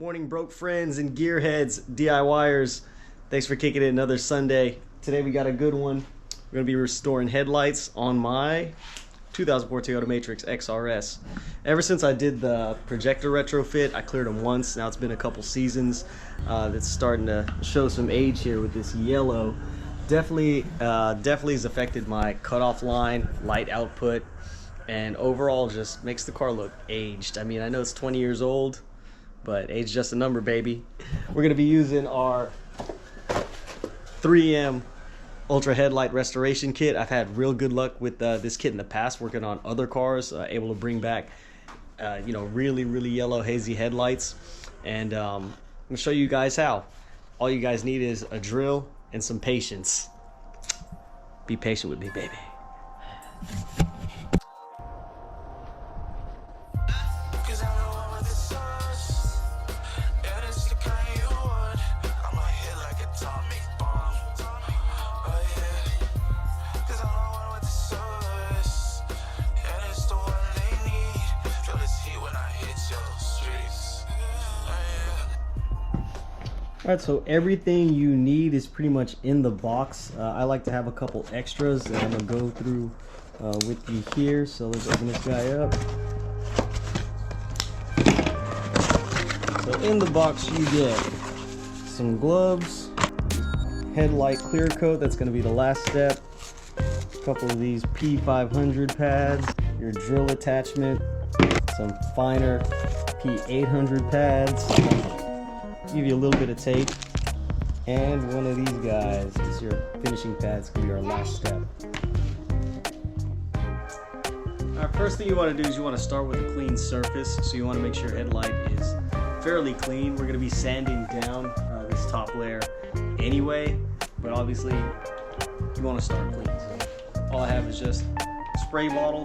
Morning, broke friends and gearheads, DIYers. Thanks for kicking it another Sunday. Today we got a good one. We're going to be restoring headlights on my 2004 Toyota Matrix XRS. Ever since I did the Projector retrofit, I cleared them once. Now it's been a couple seasons. That's starting to show some age here with this yellow. Definitely has affected my cutoff line, light output, and overall just makes the car look aged. I mean, I know it's 20 years old, but age is just a number, baby. We're gonna be using our 3M Ultra Headlight Restoration Kit. I've had real good luck with this kit in the past, working on other cars, able to bring back really yellow hazy headlights. And I'm gonna show you guys how. All you guys need is a drill and some patience. Be patient with me, baby. Alright, so everything you need is pretty much in the box. I like to have a couple extras that I'm going to go through with you here. So let's open this guy up. So in the box you get some gloves, headlight clear coat, that's going to be the last step, a couple of these P500 pads, your drill attachment, some finer P800 pads, give you a little bit of tape, and one of these guys is your finishing pads. It's gonna be our last step. Alright, first thing you want to do is you want to start with a clean surface. So you want to make sure your headlight is fairly clean. We're going to be sanding down this top layer anyway, but obviously you want to start clean. So all I have is just a spray bottle.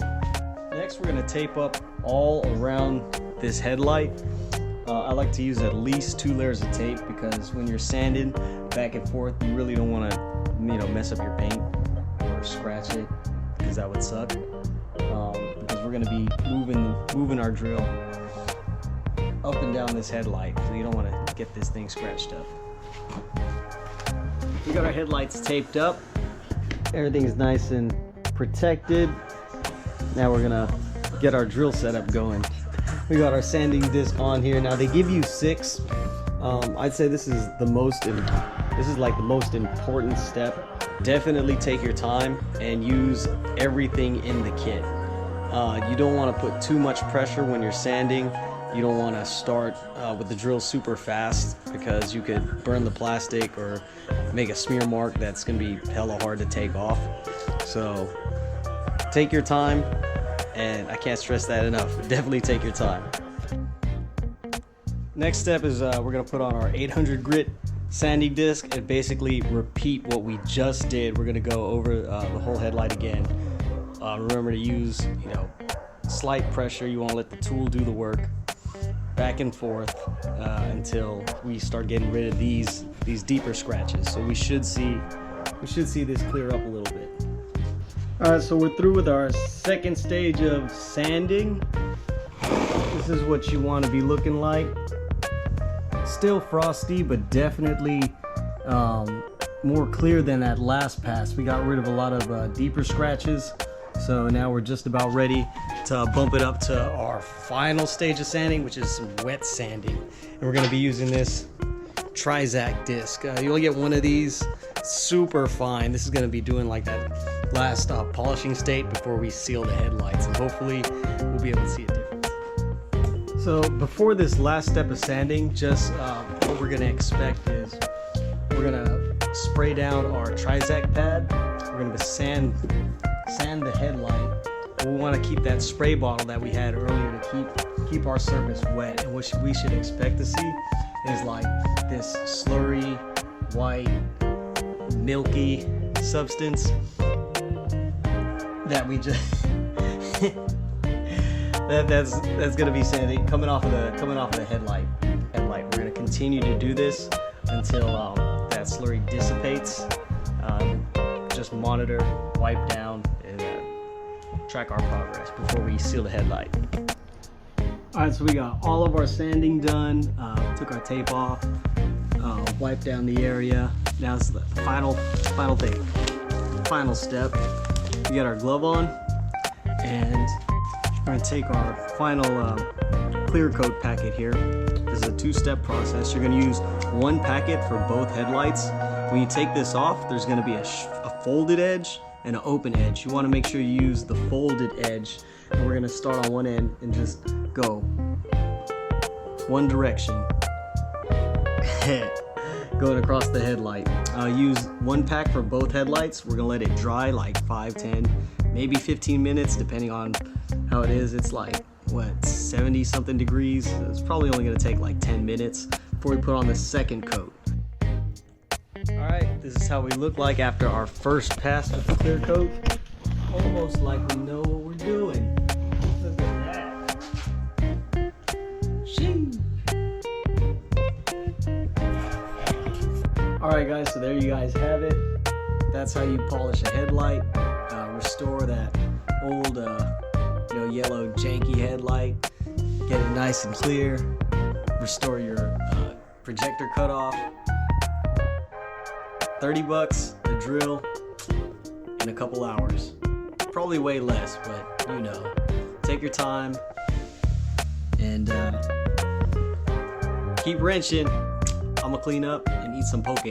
Next we're going to tape up all around this headlight. I like to use at least 2 layers of tape, because when you're sanding back and forth, you really don't want to, mess up your paint or scratch it, because that would suck. Because we're going to be moving our drill up and down this headlight, so you don't want to get this thing scratched up. We got our headlights taped up. Everything's nice and protected. Now we're gonna get our drill setup going. We got our sanding disc on here. Now they give you 6. I'd say this is the most important step. Definitely take your time and use everything in the kit. You don't want to put too much pressure when you're sanding. You don't want to start with the drill super fast, because you could burn the plastic or make a smear mark that's going to be hella hard to take off. So take your time. And I can't stress that enough. Definitely take your time. Next step is we're going to put on our 800 grit sanding disc and basically repeat what we just did. We're going to go over the whole headlight again. Remember to use, slight pressure. You want to let the tool do the work. Back and forth until we start getting rid of these deeper scratches. So we should see this clear up a little bit. Alright, so we're through with our second stage of sanding. This is what you want to be looking like. Still frosty, but definitely more clear than that last pass. We got rid of a lot of deeper scratches. So now we're just about ready to bump it up to our final stage of sanding, which is some wet sanding. And we're going to be using this xXxCRABCORExXx disc. You only get one of these. Super fine. This is going to be doing like that last polishing state before we seal the headlights, and hopefully we'll be able to see a difference. So before this last step of sanding, just what we're going to expect is we're going to spray down our xXxCRABCORExXx pad. We're going to sand the headlight. We want to keep that spray bottle that we had earlier to keep our surface wet. And what we should expect to see is like this slurry, white, milky substance that we just that's gonna be sanding coming off of the headlight. We're gonna continue to do this until that slurry dissipates. Just monitor, wipe down, and track our progress before we seal the headlight. Alright, so we got all of our sanding done. Took took our tape off, wiped down the area. Now it's the final thing, final step. We got our glove on, and we're gonna take our final clear coat packet here. This is a two-step process. You're gonna use one packet for both headlights. When you take this off, there's gonna be a folded edge and an open edge. You wanna make sure you use the folded edge. And we're gonna start on one end and just go one direction. Going across the headlight. Use one pack for both headlights. We're gonna let it dry like 5, 10, maybe 15 minutes, depending on how it is. It's like, what, 70 something degrees? It's probably only gonna take like 10 minutes before we put on the second coat. Alright, this is how we look like after our first pass with the clear coat. Almost like we know what we're doing. Look at that. Sheesh. Alright guys, so there you guys have it. That's how you polish a headlight. Restore that old yellow janky headlight. Get it nice and clear. Restore your projector cutoff. $30 the drill in a couple hours. Probably way less, but you know. Take your time and keep wrenching. I'm gonna clean up and eat some poke.